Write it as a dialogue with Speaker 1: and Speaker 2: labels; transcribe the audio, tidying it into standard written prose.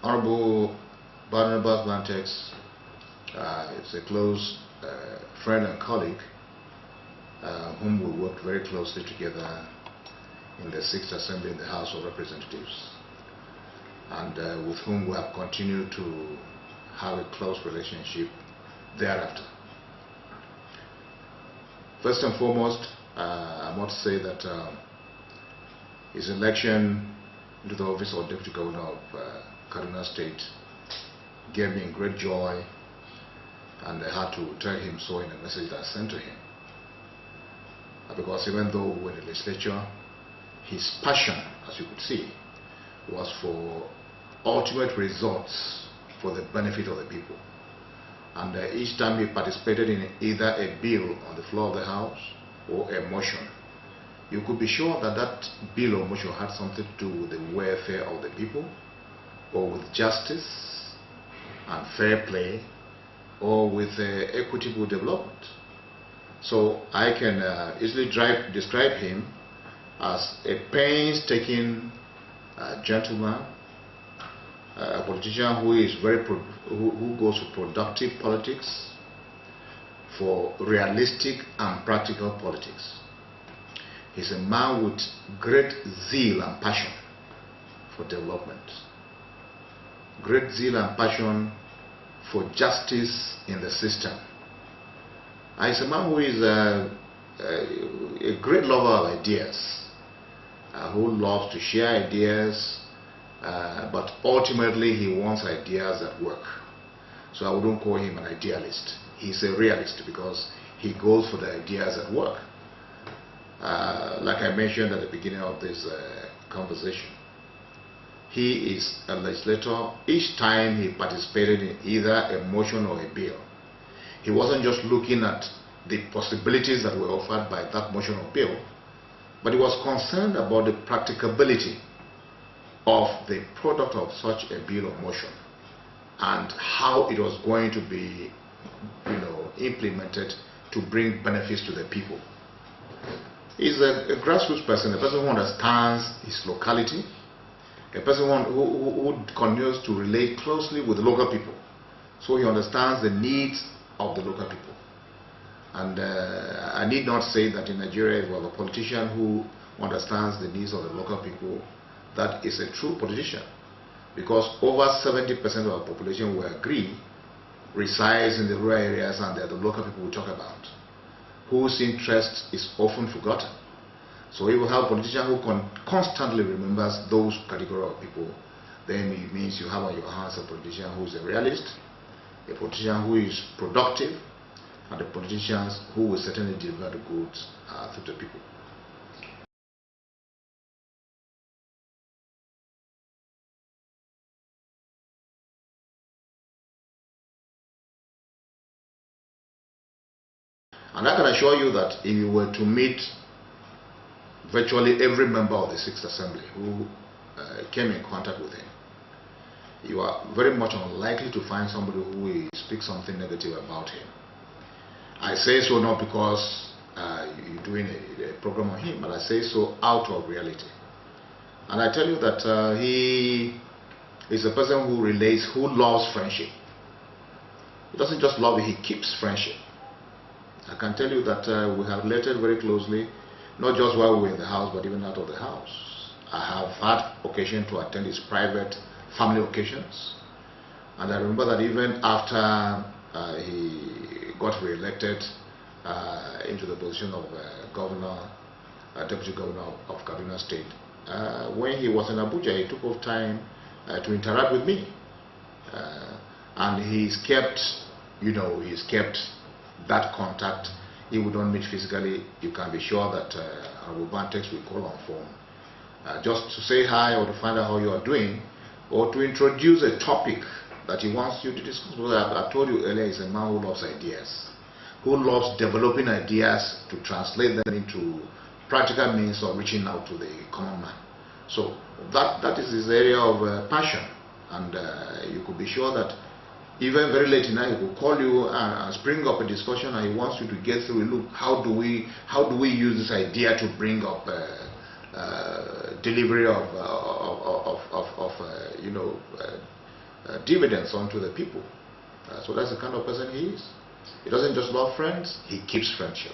Speaker 1: Honorable Barnabas Bantex is a close friend and colleague whom we worked very closely together in the 6th Assembly in the House of Representatives, and with whom we have continued to have a close relationship thereafter. First and foremost, I must say that his election into the office of Deputy Governor of Kaduna State gave me great joy, and I had to tell him so in a message that I sent to him. Because even though we were in the legislature, his passion, as you could see, was for ultimate results for the benefit of the people. And each time he participated in either a bill on the floor of the House or a motion, you could be sure that that bill or motion had something to do with the welfare of the people, or with justice and fair play, or with equitable development. So I can easily describe him as a painstaking gentleman, a politician who is who goes for productive politics, for realistic and practical politics. He's a man with great zeal and passion for development, great zeal and passion for justice in the system. And he's a man who is a great lover of ideas, who loves to share ideas, but ultimately he wants ideas that work. So I wouldn't call him an idealist. He's a realist because he goes for the ideas that work. Like I mentioned at the beginning of this conversation, he is a legislator. Each time he participated in either a motion or a bill, he wasn't just looking at the possibilities that were offered by that motion or bill, but he was concerned about the practicability of the product of such a bill or motion and how it was going to be, implemented to bring benefits to the people. He's a grassroots person, a person who understands his locality, a person who continues to relate closely with the local people. So he understands the needs of the local people. And I need not say that in Nigeria, well, a politician who understands the needs of the local people, that is a true politician. Because over 70% of our population, we agree, resides in the rural areas, and they're the local people we talk about, whose interest is often forgotten. So if you have a politician who constantly remembers those category of people, then it means you have on your hands a politician who is a realist, a politician who is productive, and the politicians who will certainly deliver the goods to the people. And I can assure you that if you were to meet virtually every member of the 6th Assembly who came in contact with him, you are very much unlikely to find somebody who will speak something negative about him. I say so not because you're doing a program on him, but I say so out of reality. And I tell you that he is a person who relates, who loves friendship. He doesn't just love it, he keeps friendship. I can tell you that we have related very closely, not just while we were in the house, but even out of the house. I have had occasion to attend his private family occasions. And I remember that even after he got re-elected into the position of Deputy Governor of Kaduna State, when he was in Abuja, he took off time to interact with me. And he's kept that contact. If we don't meet physically, you can be sure that Honorable Bantex will call on phone just to say hi or to find out how you are doing, or to introduce a topic that he wants you to discuss. Because I told you earlier, he's a man who loves ideas, who loves developing ideas to translate them into practical means of reaching out to the common man. So that is his area of passion, and you could be sure that even very late in night, he will call you and spring up a discussion, and he wants you to get through. Look, how do we use this idea to bring up delivery of dividends onto the people. So that's the kind of person he is. He doesn't just love friends, he keeps friendship.